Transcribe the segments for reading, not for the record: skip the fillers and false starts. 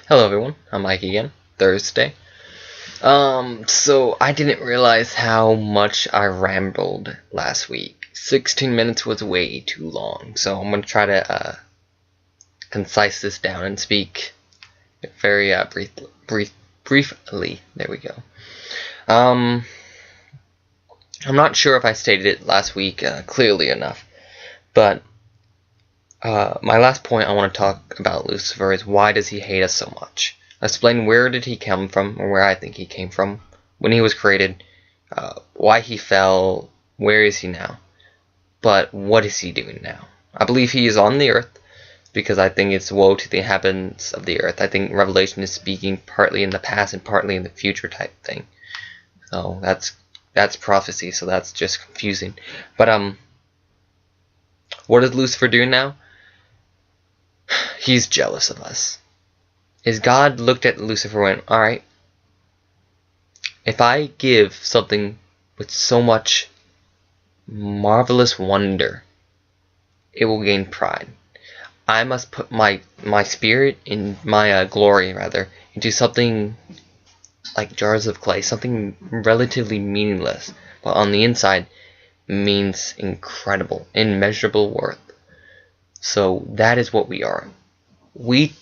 Hello everyone, I'm Mike again, Thursday. So I didn't realize how much I rambled last week. 16 minutes was way too long, so I'm gonna try to concise this down and speak very briefly. There we go. I'm not sure if I stated it last week clearly enough, but my last point I want to talk about Lucifer is why does he hate us so much? Explain where did he come from, or where I think he came from, when he was created, why he fell, where is he now, but what is he doing now? I believe he is on the earth, because I think it's woe to the inhabitants of the earth. I think Revelation is speaking partly in the past and partly in the future type thing. So that's prophecy, so that's just confusing. But what is Lucifer doing now? He's jealous of us. Is God looked at Lucifer and went, alright, if I give something with so much marvelous wonder, it will gain pride. I must put my spirit in my glory, rather, into something like jars of clay, something relatively meaningless, but on the inside means incredible, immeasurable worth. So that is what we are. We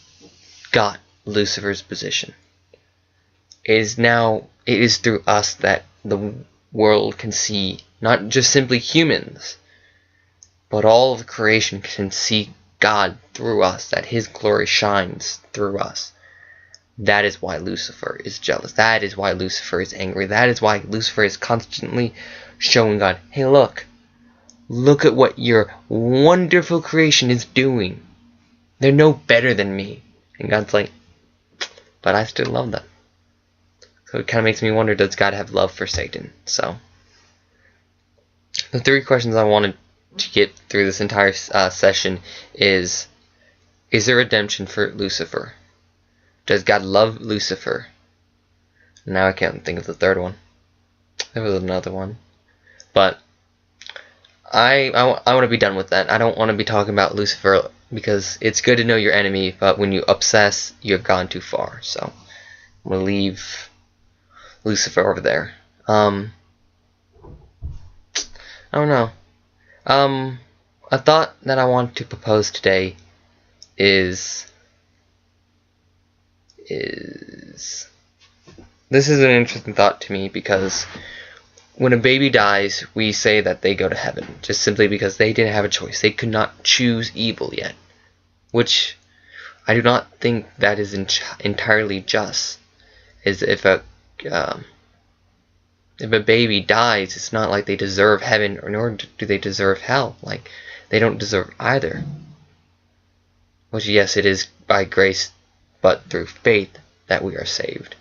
got Lucifer's position. It is through us that the world can see, not just simply humans, but all of creation can see God through us, that His glory shines through us. That is why Lucifer is jealous. That is why Lucifer is angry. That is why Lucifer is constantly showing God, hey, look at what your wonderful creation is doing. They're no better than me. And God's like, but I still love them. So it kind of makes me wonder, does God have love for Satan? So the three questions I wanted to get through this entire session is there redemption for Lucifer? Does God love Lucifer? Now I can't think of the third one. There was another one. But I want to be done with that. I don't want to be talking about Lucifer because it's good to know your enemy, but when you obsess, you've gone too far. So I'm going to leave Lucifer over there. I don't know. A thought that I want to propose today is this is an interesting thought to me, because when a baby dies, we say that they go to heaven, just simply because they didn't have a choice. They could not choose evil yet, which I do not think that is entirely just. Is if a baby dies, it's not like they deserve heaven, nor do they deserve hell. Like, they don't deserve either. Which, yes, it is by grace, but through faith that we are saved.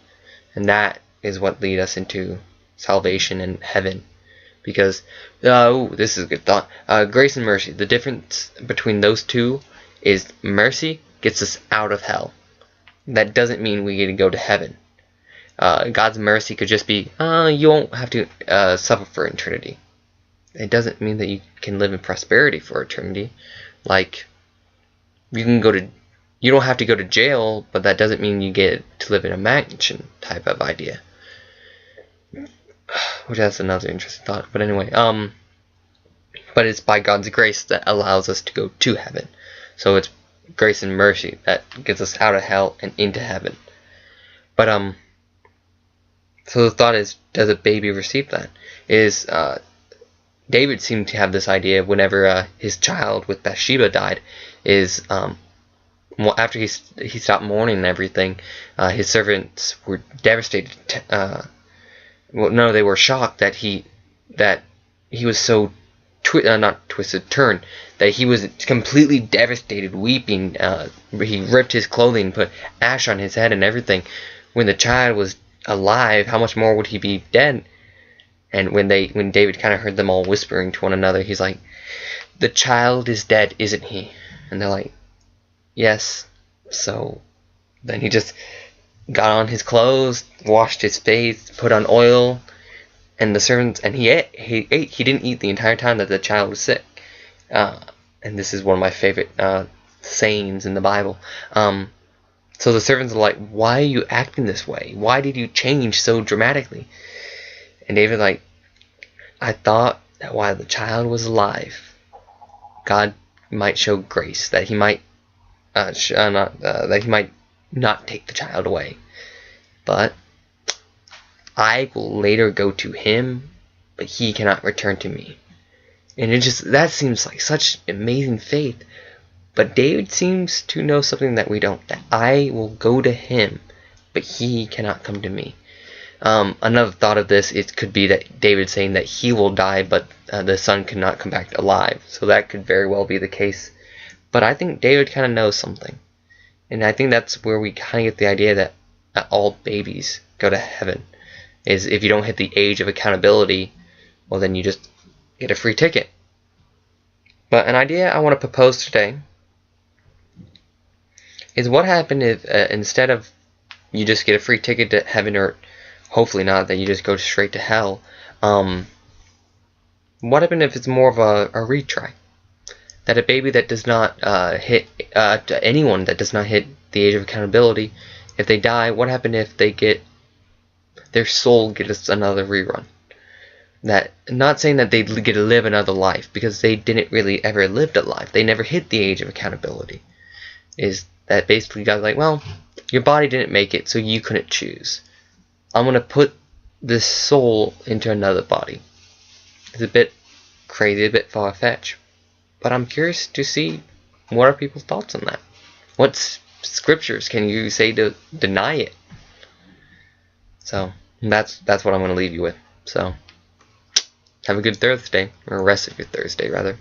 And that is what leads us into salvation and heaven. Because, this is a good thought. Grace and mercy. The difference between those two is mercy gets us out of hell. That doesn't mean we get to go to heaven. God's mercy could just be, you won't have to suffer for eternity. It doesn't mean that you can live in prosperity for eternity. Like, you don't have to go to jail, but that doesn't mean you get to live in a mansion type of idea. Which that's another interesting thought. But anyway, but it's by God's grace that allows us to go to heaven. So it's grace and mercy that gets us out of hell and into heaven. But so the thought is, does a baby receive that? David seemed to have this idea whenever his child with Bathsheba died. After he stopped mourning and everything, his servants were devastated. They were shocked that he was so turned that he was completely devastated, weeping. He ripped his clothing, put ash on his head and everything. When the child was alive, how much more would he be dead? And when David kind of heard them all whispering to one another, he's like, the child is dead, isn't he? And they're like, yes. So then he just got on his clothes, washed his face, put on oil, and the servants, and he ate. He didn't eat the entire time that the child was sick. And this is one of my favorite sayings in the Bible. So the servants are like, why are you acting this way? Why did you change so dramatically? And David's like, I thought that while the child was alive, God might show grace, that he might that he might not take the child away. But I will later go to him, but he cannot return to me. And that seems like such amazing faith. But David seems to know something that we don't. That I will go to him, but he cannot come to me. Another thought of this, it could be that David saying that he will die, but the son cannot come back alive. So that could very well be the case. But I think David kind of knows something. And I think that's where we kind of get the idea that all babies go to heaven. Is if you don't hit the age of accountability, well then you just get a free ticket. But an idea I want to propose today is what happened if instead of you just get a free ticket to heaven, or hopefully not, that you just go straight to hell. What happened if it's more of a retry? That a baby that does not to anyone that does not hit the age of accountability, if they die, what happened if they get their soul gets another rerun? That, not saying that they get to live another life, because they didn't really ever lived a life. They never hit the age of accountability. Is that basically God's like, well, your body didn't make it, so you couldn't choose. I'm going to put this soul into another body. It's a bit crazy, a bit far-fetched. But I'm curious to see what are people's thoughts on that. What scriptures can you say to deny it? So that's what I'm going to leave you with. So have a good Thursday, or rest of your Thursday rather.